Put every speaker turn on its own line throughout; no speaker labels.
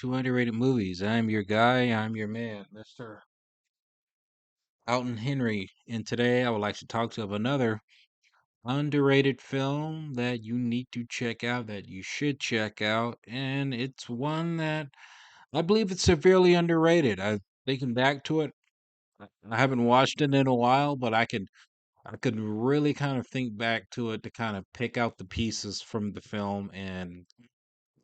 to underrated movies. I'm your guy, I'm your man, Mr. Alton Henry. And today I would like to talk to you of another underrated film that you need to check out, that you should check out. And it's one that I believe it's severely underrated. I'm thinking back to it. I haven't watched it in a while, but I could really kind of think back to it to kind of pick out the pieces from the film and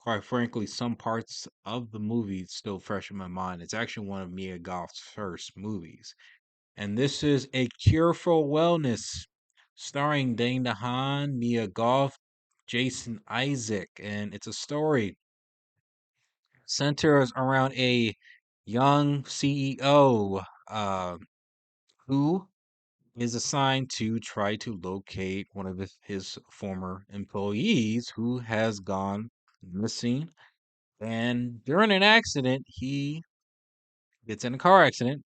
quite frankly, some parts of the movie still fresh in my mind. It's actually one of Mia Goth's first movies. And this is A Cure for Wellness, starring Dane Dehaan, Mia Goth, Jason Isaac. And it's a story centers around a young CEO who is assigned to try to locate one of his former employees who has gone missing. And during an accident, he gets in a car accident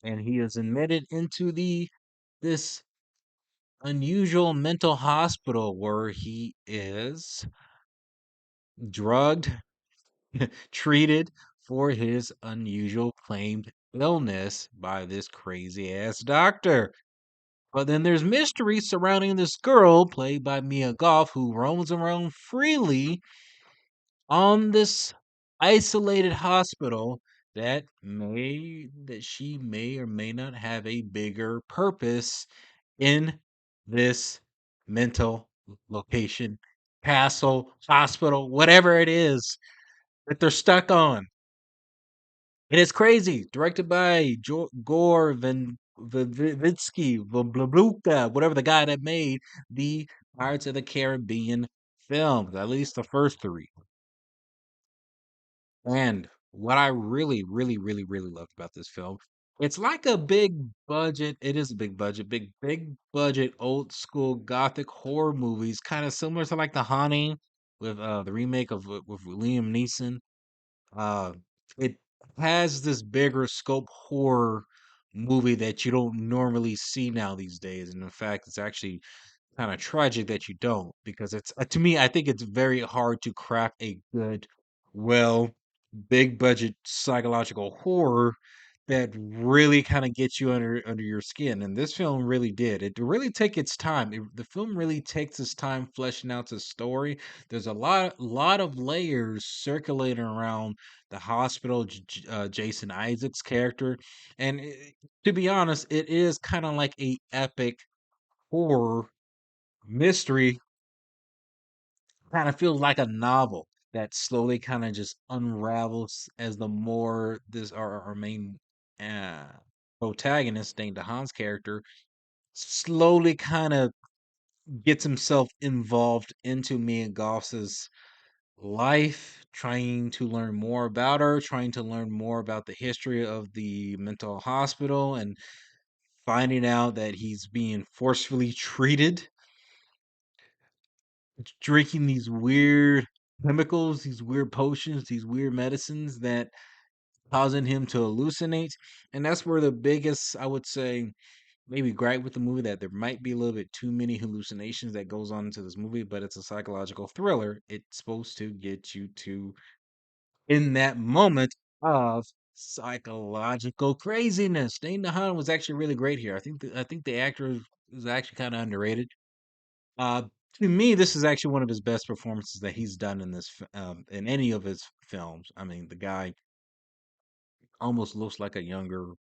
and he is admitted into the this unusual mental hospital where he is drugged, treated for his unusual claimed illness by this crazy ass doctor. But then there's mystery surrounding this girl played by Mia Goth who roams around freely on this isolated hospital that she may or may not have a bigger purpose in this mental location, castle, hospital, whatever it is that they're stuck on. And it's crazy. Directed by Gore Verbinski, whatever the guy that made the Pirates of the Caribbean films, at least the first three. And what I really, really, really, really loved about this film, it's like a big budget. It is a big budget, big budget, old school gothic horror movies, kind of similar to like The Haunting with the remake of with Liam Neeson. Uh, it has this bigger scope horror movie that you don't normally see now these days, and in fact, it's actually kind of tragic that you don't because it's to me I think it's very hard to craft a good well big budget psychological horror that really kind of gets you under your skin, and this film really did. It really take its time. The film really takes its time fleshing out the story. There's a lot of layers circulating around the hospital, Jason Isaac's character, and to be honest, it is kind of like a epic horror mystery, kind of feels like a novel that slowly kind of just unravels as the more this our main uh protagonist, Dane DeHaan's character, slowly kind of gets himself involved into Mia Goss's life, trying to learn more about her, trying to learn more about the history of the mental hospital, and finding out that he's being forcefully treated, drinking these weird chemicals, these weird potions, these weird medicines that causing him to hallucinate. And that's where the biggest, I would say, maybe gripe with the movie, that there might be a little bit too many hallucinations that goes on into this movie, but it's a psychological thriller. It's supposed to get you to in that moment of psychological craziness. Dane DeHaan was actually really great here. I think the actor is actually kind of underrated. Uh, to me, this is actually one of his best performances that he's done in in any of his films. I mean, the guy almost looks like a younger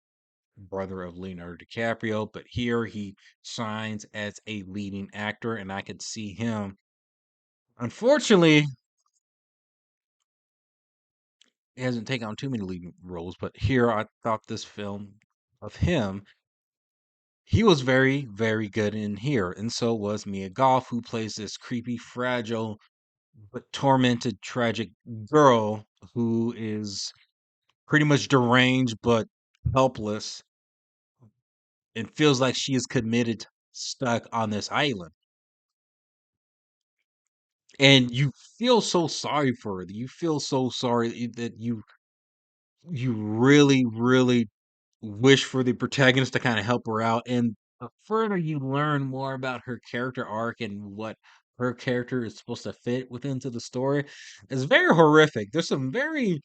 brother of Leonardo DiCaprio, but here he shines as a leading actor, and I could see him. Unfortunately, he hasn't taken on too many leading roles, but here I thought this film of him, he was very, very good in here, and so was Mia Goth, who plays this creepy, fragile, but tormented, tragic girl who is pretty much deranged but helpless and feels like she is committed, stuck on this island. And you feel so sorry for her. You feel so sorry that you really, really wish for the protagonist to kind of help her out. And the further you learn more about her character arc and what her character is supposed to fit within to the story, is very horrific. There's some very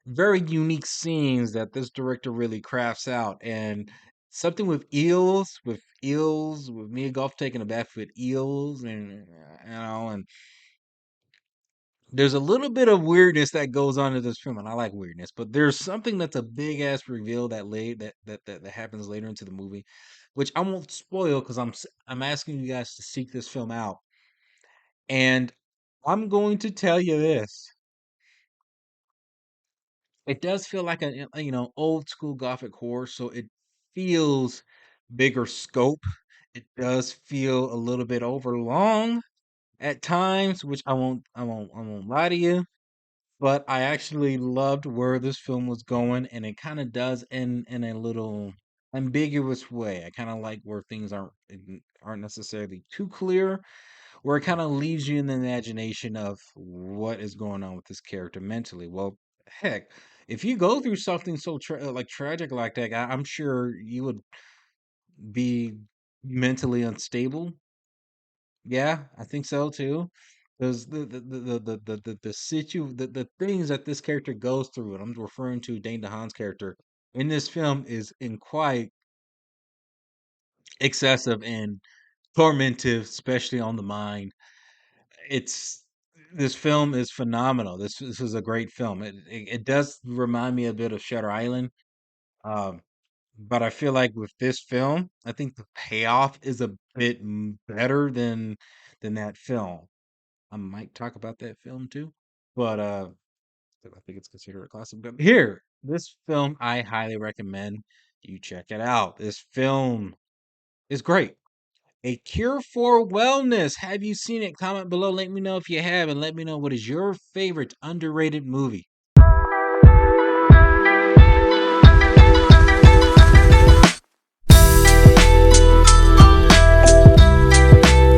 very unique scenes that this director really crafts out, and something with eels, with Mia Goth taking a bath with eels, and and there's a little bit of weirdness that goes on in this film, and I like weirdness, but there's something that's a big ass reveal that late that happens later into the movie, which I won't spoil because I'm asking you guys to seek this film out, and I'm going to tell you this: it does feel like old school gothic horror, so it feels bigger scope. It does feel a little bit overlong at times, which I won't lie to you. But I actually loved where this film was going, and it kind of does end in a little ambiguous way. I kind of like where things aren't necessarily too clear, where it kind of leaves you in the imagination of what is going on with this character mentally. Well, heck, if you go through something so like tragic like that, I'm sure you would be mentally unstable. Yeah, I think so too. Because the things that this character goes through, and I'm referring to Dane DeHaan's character in this film, is in quite excessive and tormentive, especially on the mind. It's This film is phenomenal. This is a great film. It does remind me a bit of Shutter Island, um, but I feel like with this film, I think the payoff is a bit better than that film. I might talk about that film too, but I think it's considered a classic. But here, this film I highly recommend you check it out. This film is great. A Cure for Wellness. Have you seen it? Comment below. Let me know if you have, and let me know what is your favorite underrated movie.